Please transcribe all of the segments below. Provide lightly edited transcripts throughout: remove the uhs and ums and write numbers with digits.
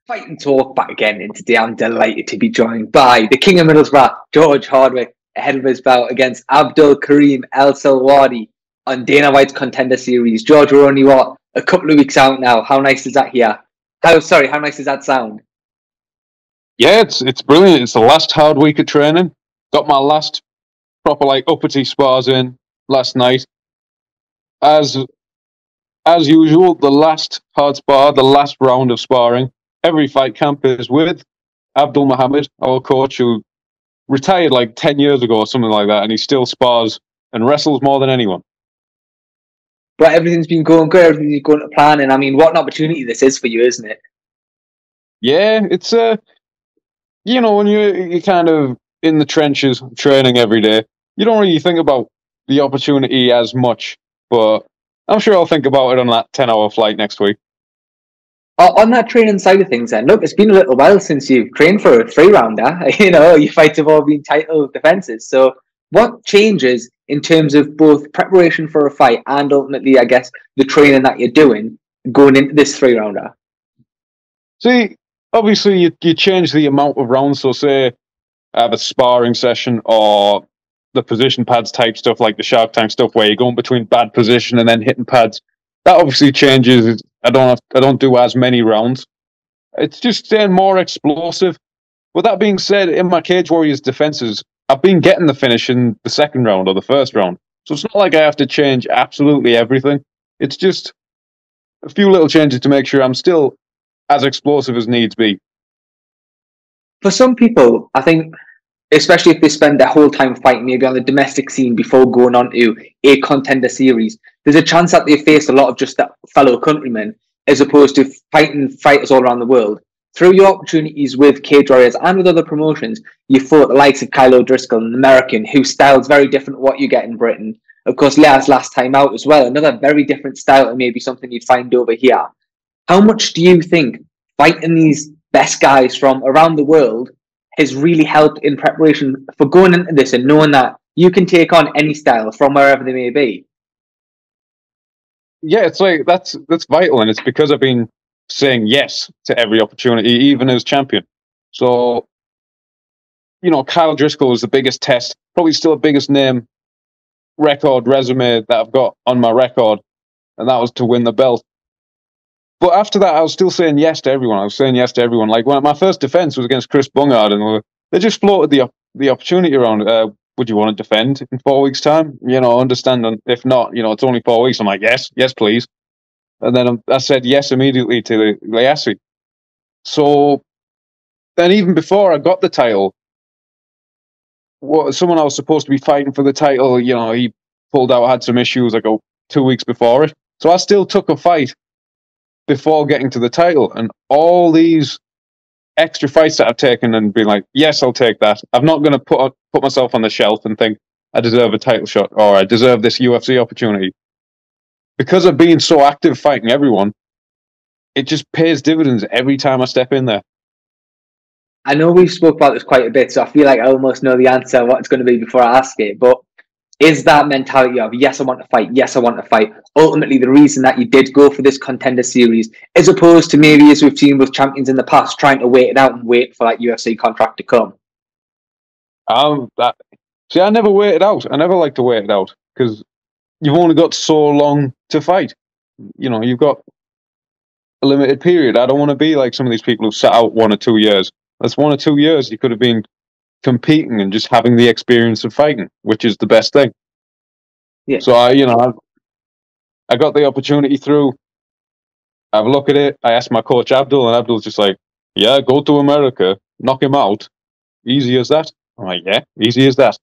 Fight and Talk back again, and today I'm delighted to be joined by the King of Middlesbrough, George Hardwick, ahead of his bout against Abdul-Kareem Al-Selwady on Dana White's Contender Series. George, we're only, a couple of weeks out now. How nice is that here? How nice does that sound? Yeah, it's brilliant. It's the last hard week of training. Got my last proper uppity spars in last night. As usual, the last hard spar, the last round of sparring. Every fight camp is with Abdul Mohammed, our coach, who retired 10 years ago or something like that, and he still spars and wrestles more than anyone. But everything's been going good, everything's been going to plan, and I mean, what an opportunity this is for you, isn't it? Yeah, it's when you're kind of in the trenches training every day, you don't really think about the opportunity as much, but I'm sure I'll think about it on that 10-hour flight next week. On that training side of things then, look, it's been a little while since you've trained for a 3-rounder. Your fights have all been title defenses. So what changes in terms of both preparation for a fight and ultimately, I guess, the training that you're doing going into this 3-rounder? See, obviously you change the amount of rounds. So say I have a sparring session or the position pads type stuff, like the Shark Tank stuff, where you're going between bad position and then hitting pads. That obviously changes. I don't do as many rounds. It's just staying more explosive. With that being said, in my Cage Warriors defenses, I've been getting the finish in the second round or the first round. So it's not like I have to change absolutely everything. It's just a few little changes to make sure I'm still as explosive as needs be. For some people, I think, especially if they spend their whole time fighting maybe on the domestic scene before going on to a Contender Series, there's a chance that they face a lot of just that fellow countrymen as opposed to fighting fighters all around the world. Through your opportunities with Cage Warriors and with other promotions, you fought the likes of Kyle O'Driscoll, an American, whose style is very different to what you get in Britain. Of course, Leah's last time out as well, another very different style and maybe something you'd find over here. How much do you think fighting these best guys from around the world has really helped in preparation for going into this and knowing that you can take on any style from wherever they may be? Yeah, it's that's vital, and it's because I've been saying yes to every opportunity, even as champion. So, Kyle Driscoll was the biggest test, probably still the biggest name, resume that I've got on my record, and that was to win the belt. But after that, I was still saying yes to everyone. Like when my first defense was against Chris Bungard, and they just floated the opportunity around. Would you want to defend in 4 weeks' time? Understand. If not, it's only 4 weeks. I'm like, yes, please. And then I said yes immediately to Leassi. So then, even before I got the title, someone I was supposed to be fighting for the title, he pulled out, had some issues 2 weeks before it. So I still took a fight before getting to the title, and all these extra fights that I've taken and been like, yes, I'll take that. I'm not going to put myself on the shelf and think I deserve a title shot or I deserve this UFC opportunity. Because of being so active fighting everyone, it just pays dividends every time I step in there. I know we've spoke about this quite a bit, so I feel like I almost know the answer, what it's going to be before I ask it, but is that mentality of, yes, I want to fight, ultimately the reason that you did go for this Contender Series, as opposed to maybe, as we've seen with champions in the past, trying to wait it out and wait for that UFC contract to come? See, I never wait it out. I never like to wait it out, because you've only got so long to fight. You've got a limited period. I don't want to be like some of these people who sat out 1 or 2 years. That's 1 or 2 years you could have been competing and just having the experience of fighting, which is the best thing. Yeah. So I got the opportunity through. I have a look at it. I asked my coach Abdul, and Abdul's just like, "Yeah, go to America, knock him out. Easy as that." I'm like, "Yeah, easy as that."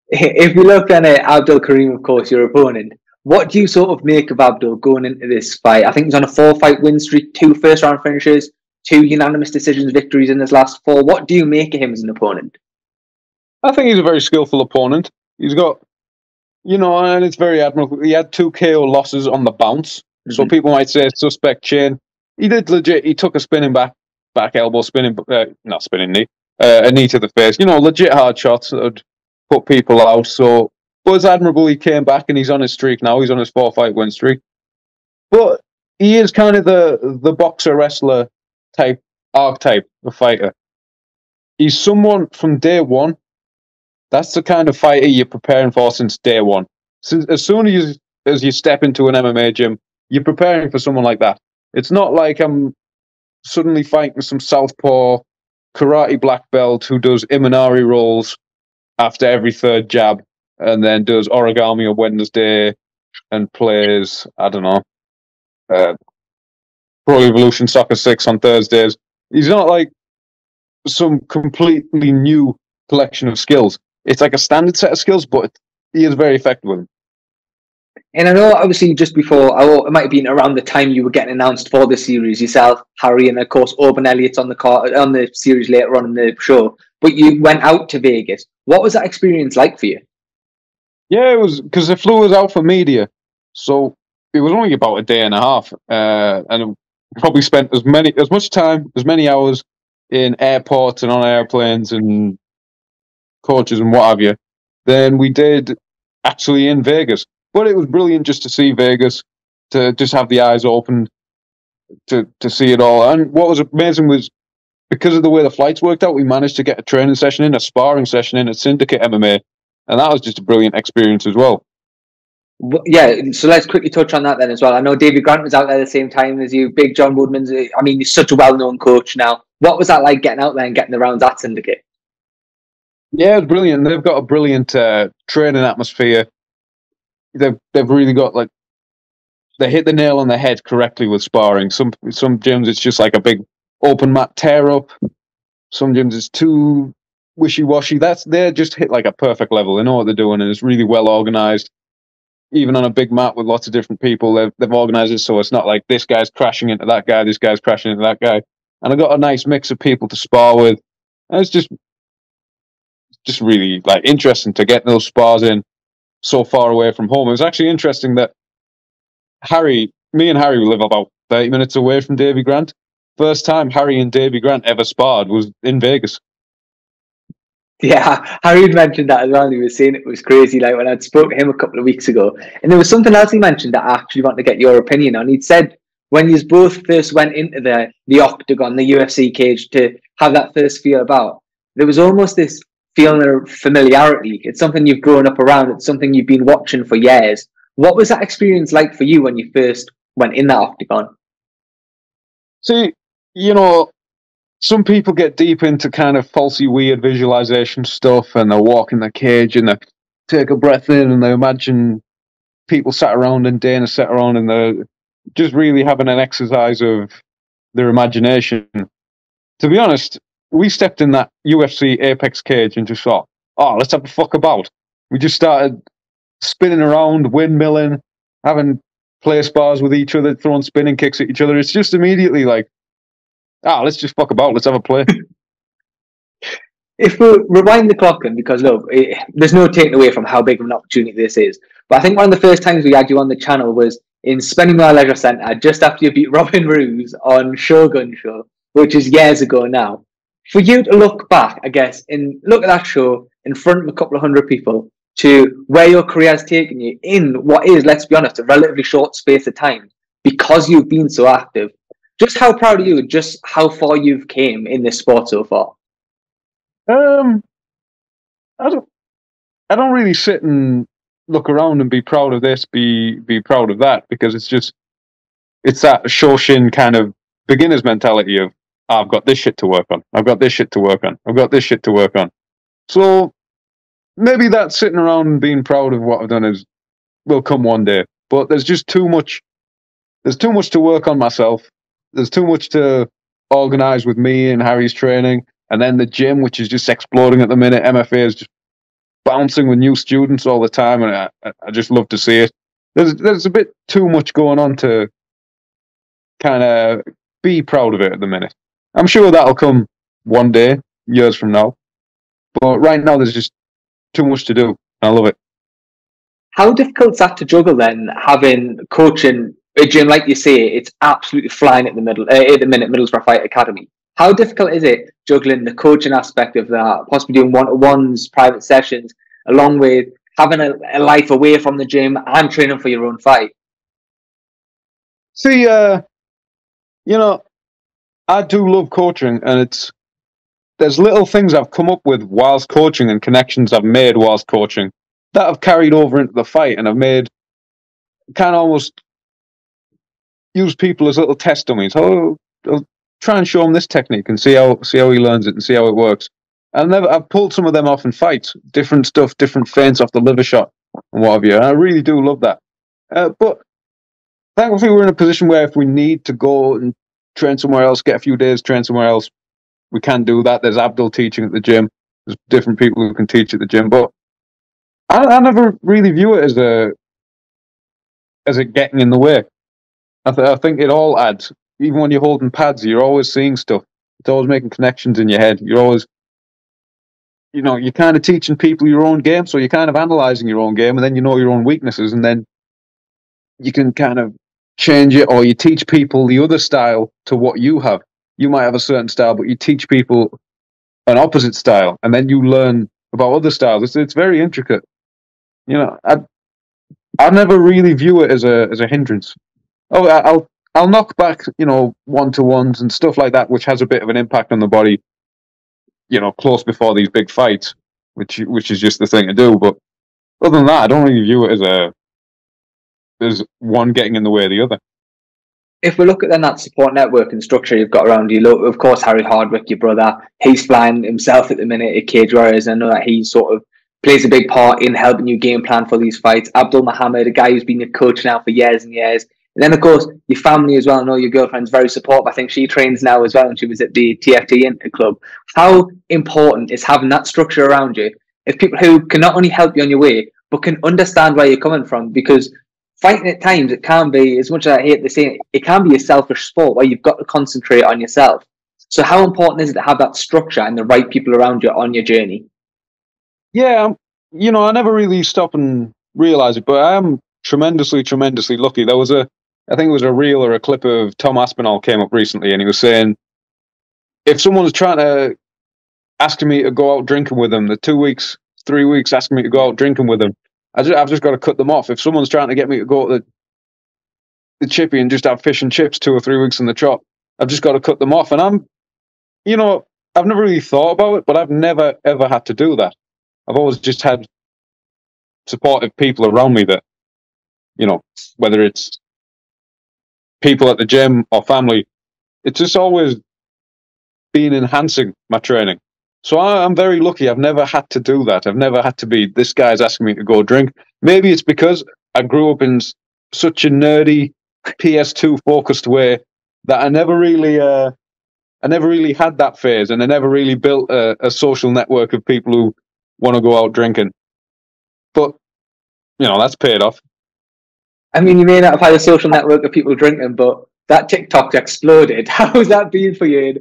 If you look at Abdul-Kareem, of course, your opponent, what do you sort of make of Abdul going into this fight? I think he's on a 4-fight win streak, 2 first-round finishes, 2 unanimous decisions victories in his last 4. What do you make of him as an opponent? I think he's a very skillful opponent. He's got, and it's very admirable. He had 2 KO losses on the bounce. Mm-hmm. So people might say suspect chain. He did legit. He took a spinning back elbow, not spinning knee, a knee to the face. Legit hard shots that would put people out. So, but it's admirable he came back and he's on his streak now. He's on his 4-fight win streak. But he is kind of the boxer wrestler type archetype of fighter. He's someone from day one. That's the kind of fighter you're preparing for since day one. So as soon as you step into an MMA gym, you're preparing for someone like that. It's not like I'm suddenly fighting some southpaw karate black belt who does Imanari rolls after every third jab and then does origami on Wednesday and plays, I don't know, Pro Evolution Soccer 6 on Thursdays. He's not like some completely new collection of skills. It's like a standard set of skills, but he is very effective with them. And I know, obviously, just before, it might have been around the time you were getting announced for the series, yourself, Harry, and of course, Auburn Elliott's on the series later on in the show. But you went out to Vegas. What was that experience like for you? Yeah, it was because the flew us out for media, so it was only about a day and a half, and probably spent as many hours in airports and on airplanes and coaches and what have you, than we did actually in Vegas. But it was brilliant just to see Vegas, to just have the eyes open, to see it all. And what was amazing was, because of the way the flights worked out, we managed to get a training session in, a sparring session in at Syndicate MMA, and that was just a brilliant experience as well. Yeah, so let's quickly touch on that then as well. I know David Grant was out there at the same time as you. Big John Woodman's, I mean, he's such a well-known coach now. What was that like, getting out there and getting the rounds at Syndicate? Yeah, it's brilliant. They've got a brilliant training atmosphere. They've really got, like, they hit the nail on the head correctly with sparring. Some gyms it's just like a big open mat tear up. Some gyms it's too wishy-washy. They just hit like a perfect level. They know what they're doing, and it's really well organized. Even on a big mat with lots of different people, they've organized it so it's not like this guy's crashing into that guy, this guy's crashing into that guy. And I got a nice mix of people to spar with. And it's just really, like, interesting to get those spars in so far away from home. It was actually interesting that me and Harry live about 30 minutes away from Davy Grant. First time Harry and Davy Grant ever sparred was in Vegas. Yeah, Harry had mentioned that as well. He was saying it was crazy, like when I'd spoke to him a couple of weeks ago. And there was something else he mentioned that I actually want to get your opinion on. He'd said when you both first went into the octagon, the UFC cage, to have that first feel about, there was almost this feeling of familiarity. It's something you've grown up around. It's something you've been watching for years. What was that experience like for you when you first went in that octagon? See, some people get deep into kind of falsy, weird visualization stuff, and they'll walk in the cage and they take a breath in and they imagine people sat around and Dana sat around and they're just really having an exercise of their imagination. To be honest, we stepped in that UFC Apex cage and just thought, oh, let's have a fuck about. We just started spinning around, windmilling, having play spars with each other, throwing spinning kicks at each other. It's just immediately like, let's just fuck about. Let's have a play. If we rewind the clock, and because look, there's no taking away from how big of an opportunity this is. But I think one of the first times we had you on the channel was in Spending My Leisure Centre, just after you beat Robin Roos on Shogun Show, which is years ago now. For you to look back, I guess, and look at that show in front of a couple of hundred people, to where your career has taken you in what is, let's be honest, a relatively short space of time, because you've been so active. Just how proud are you? Just how far you've came in this sport so far? I don't really sit and look around and be proud of this, be proud of that, because it's that Shoshin kind of beginner's mentality of, I've got this shit to work on. I've got this shit to work on. I've got this shit to work on. So maybe that sitting around and being proud of what I've done will come one day. But there's just too much. There's too much to work on myself. There's too much to organize with me and Harry's training. And then the gym, which is just exploding at the minute. MFA is just bouncing with new students all the time. And I just love to see it. There's a bit too much going on to kind of be proud of it at the minute. I'm sure that'll come one day, years from now. But right now, there's just too much to do. I love it. How difficult is that to juggle then, having coaching a gym, like you say, it's absolutely flying at the minute, Middlesbrough Fight Academy. How difficult is it juggling the coaching aspect of that, possibly doing one-to-ones, private sessions, along with having a life away from the gym and training for your own fight? See, I do love coaching, and there's little things I've come up with whilst coaching and connections I've made whilst coaching that I've carried over into the fight, and I've made kind of almost use people as little test dummies. Oh, I'll try and show him this technique and see how he learns it and see how it works. I've pulled some of them off in fights, different stuff, different feints off the liver shot and what have you. And I really do love that. But thankfully, we're in a position where if we need to go and train somewhere else, get a few days, train somewhere else, we can do that. There's Abdul teaching at the gym. There's different people who can teach at the gym. But I never really view it as it getting in the way. I think it all adds. Even when you're holding pads, you're always seeing stuff. It's always making connections in your head. You're always, you're kind of teaching people your own game, so you're kind of analyzing your own game, and then you know your own weaknesses, and then you can kind of change it, or you teach people the other style to what you have. You might have a certain style, but you teach people an opposite style, and then you learn about other styles. It's very intricate. I never really view it as a hindrance. Oh, I'll knock back, 1-to-1s and stuff like that, which has a bit of an impact on the body, close before these big fights, which is just the thing to do. But other than that, I don't really view it as one getting in the way of the other. If we look at then that support network and structure you've got around you, look, of course, Harry Hardwick, your brother, he's flying himself at the minute at Cage Warriors. I know that he sort of plays a big part in helping you game plan for these fights. Abdul Muhammad, a guy who's been your coach now for years and years. And then, of course, your family as well. I know your girlfriend's very supportive. I think she trains now as well, and she was at the TFT Inter Club. How important is having that structure around you? If people who can not only help you on your way, but can understand where you're coming from, because fighting at times, it can be, as much as I hate to say it can be a selfish sport where you've got to concentrate on yourself. So how important is it to have that structure and the right people around you on your journey? Yeah, I never really stop and realize it, but I am tremendously, tremendously lucky. I think it was a reel or a clip of Tom Aspinall came up recently, and he was saying, if someone's trying to asking me to go out drinking with them, the 2 weeks, 3 weeks asking me to go out drinking with them, I've just got to cut them off. If someone's trying to get me to go to the chippy and just have fish and chips 2 or 3 weeks in the trot, I've just got to cut them off. And I've never really thought about it, but I've never, ever had to do that. I've always just had supportive people around me that, whether it's people at the gym or family, it's just always been enhancing my training. So I'm very lucky. I've never had to do that. I've never had to be, this guy's asking me to go drink. Maybe it's because I grew up in such a nerdy PS2 focused way that I never really had that phase, and I never really built a social network of people who want to go out drinking. But, that's paid off. I mean, you may not have had a social network of people drinking, but that TikTok exploded. How's that been for you?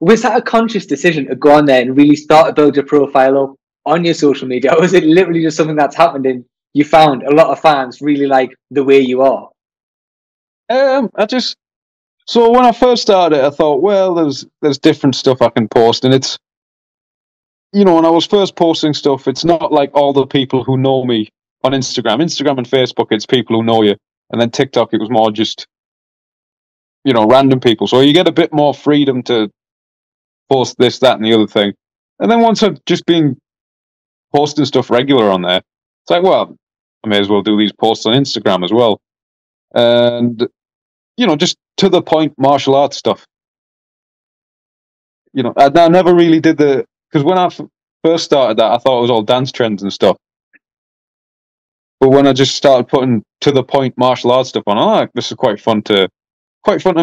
Was that a conscious decision to go on there and really start to build your profile up on your social media? Or was it literally just something that's happened and you found a lot of fans really like the way you are? So when I first started, I thought, well, there's different stuff I can post, and it's, when I was first posting stuff, it's not like all the people who know me on Instagram and Facebook, it's people who know you. And then TikTok, it was more just, random people. So you get a bit more freedom to post this, that, and the other thing. And then once I've just been posting stuff regular on there, it's like, well, I may as well do these posts on Instagram as well. And, just to the point martial arts stuff. I never really did because when I first started that, I thought it was all dance trends and stuff. But when I just started putting to the point martial arts stuff on, this is quite fun to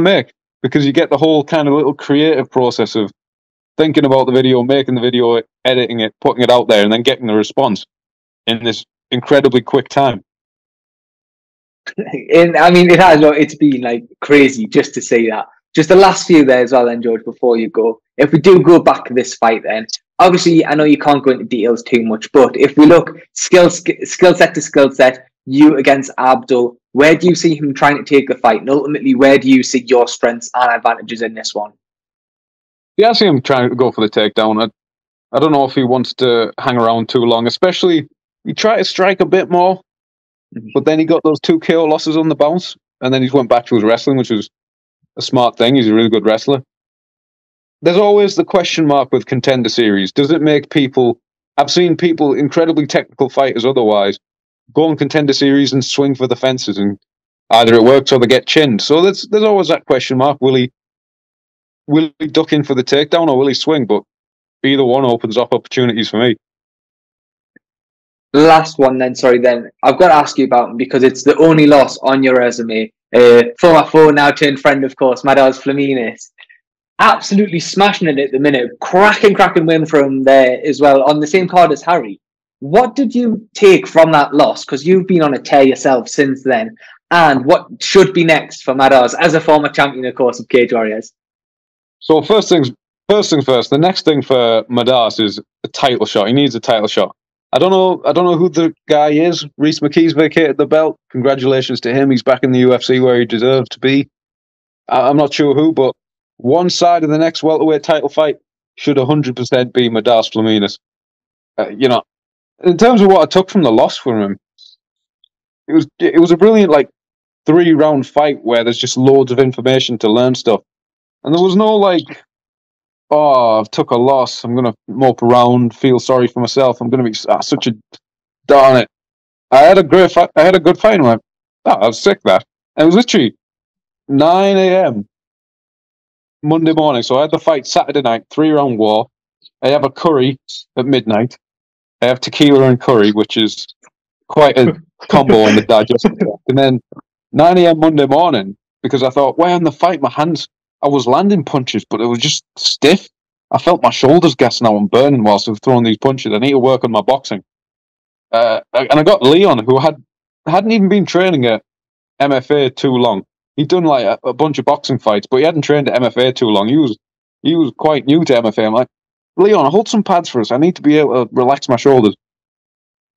make, because you get the whole kind of little creative process of thinking about the video, making the video, editing it, putting it out there, and then getting the response in this incredibly quick time. And I mean, it's been like crazy just to see that. Just the last few there as well, then, George, before you go. If we do go back to this fight, then obviously I know you can't go into details too much, but if we look skill set to skill set, you against Abdul, where do you see him trying to take the fight, and ultimately where do you see your strengths and advantages in this one? Yeah, I see him trying to go for the takedown. I don't know if he wants to hang around too long, especially he tried to strike a bit more, but then he got those 2 KO losses on the bounce, and then he went back to his wrestling, which was a smart thing. He's a really good wrestler. There's always the question mark with Contender Series. Does it make people... I've seen people, incredibly technical fighters otherwise, go on Contender Series and swing for the fences, and either it works or they get chinned. So there's always that question mark. Will he duck in for the takedown or will he swing? But either one opens up opportunities for me. Last one then, I've got to ask you about him because it's the only loss on your resume. Former foe, now turned friend, of course, Madars Flaminis. Absolutely smashing it at the minute. Cracking win from there as well, on the same card as Harry. What did you take from that loss? Because you've been on a tear yourself since then. And what should be next for Madars as a former champion, of course, of Cage Warriors? So first things first. The next thing for Madars is a title shot. He needs a title shot. I don't know who the guy is. Reese McKee's vacated the belt. Congratulations to him. He's back in the UFC where he deserves to be. I'm not sure who, but one side of the next welterweight title fight should 100% be Madars Flaminis. In terms of what I took from the loss from him, it was a brilliant 3-round fight where there's just loads of information to learn stuff, and there was no I've took a loss, I'm gonna mope around, feel sorry for myself, I'm gonna be such a darn it. I had a good fight, and I was sick that. And it was literally 9 a.m. Monday morning, so I had the fight Saturday night, 3-round war. I have a curry at midnight. I have tequila and curry, which is quite a combo on the digestive tract. And then 9 a.m. Monday morning, because I thought, well, in the fight, my hands, I was landing punches, but it was just stiff. I felt my shoulders gassing out and burning whilst I was throwing these punches. I need to work on my boxing. And I got Leon, who hadn't even been training at MFA too long. He'd done a bunch of boxing fights, but he hadn't trained at MFA too long. He was quite new to MFA. I'm like, Leon, hold some pads for us. I need to be able to relax my shoulders.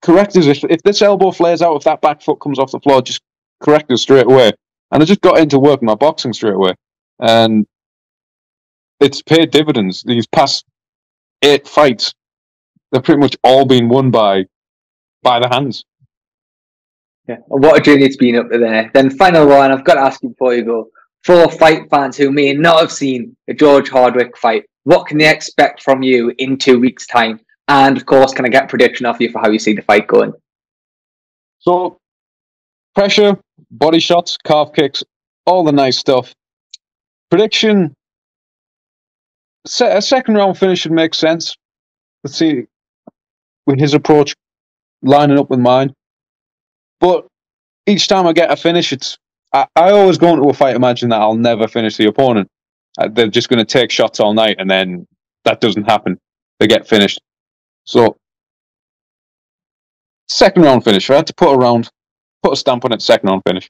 Correct us if this elbow flares out, if that back foot comes off the floor, just correct us straight away. And I just got into working my boxing straight away. And it's paid dividends. These past 8 fights, they've pretty much all been won by the hands. Yeah, what a journey it's been up to there. Then final one, I've got to ask you before you go. For fight fans who may not have seen a George Hardwick fight, what can they expect from you in 2 weeks' time? And of course, can I get a prediction off you for how you see the fight going? So, pressure, body shots, calf kicks, all the nice stuff. Prediction, a second round finish should make sense. Let's see, with his approach lining up with mine. But each time I get a finish, I always go into a fight imagining that I'll never finish the opponent. They're just going to take shots all night, and then that doesn't happen. They get finished. So, second round finish. I had to put a stamp on it, second round finish.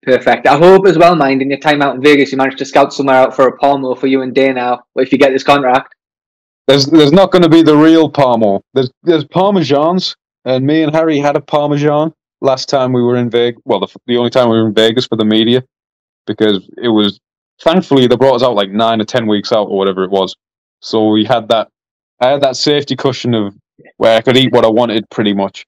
Perfect. I hope as well, mind, in your time out in Vegas, you managed to scout somewhere out for a Palmo for you and Dana if you get this contract. There's not going to be the real Palmo. There's Parmesans, and me and Harry had a Parmesan last time we were in Vegas. Well, the only time we were in Vegas for the media, because it was, thankfully, they brought us out 9 or 10 weeks out or whatever it was. So we had that. I had that safety cushion of where I could eat what I wanted pretty much,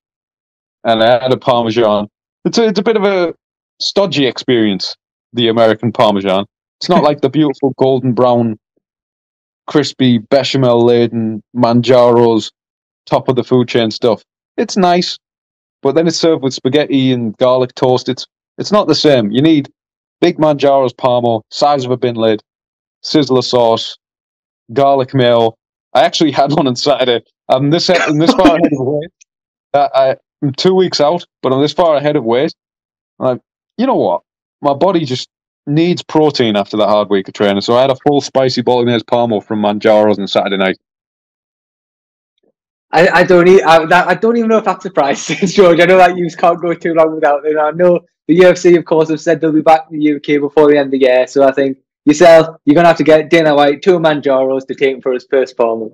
and I had a Parmesan. It's a bit of a stodgy experience, the American Parmesan. It's not like the beautiful golden brown, crispy, bechamel-laden Manjaro's top of the food chain stuff. It's nice, but then it's served with spaghetti and garlic toast. It's not the same. You need big Manjaro's Parmo, size of a bin lid, sizzler sauce, garlic mayo. I actually had one on Saturday. I'm this far ahead of weight. I'm 2 weeks out, but I'm this far ahead of weight. You know what? My body just needs protein after that hard week of training. So I had a full spicy bolognese Parmo from Manjaro's on Saturday night. I don't even know if that's a price, George. I know that you can't go too long without it. I know the UFC, of course, have said they'll be back in the UK before the end of the year. So I think yourself, you're going to have to get Dana White 2 Manjaros to take him for his first Parmo.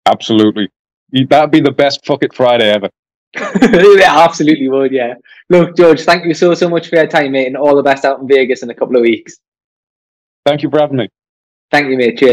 Absolutely. That'd be the best Fuck It Friday ever. It absolutely would, yeah. Look, George, thank you so much for your time, mate, and all the best out in Vegas in a couple of weeks. Thank you for having me. Thank you, mate. Cheers.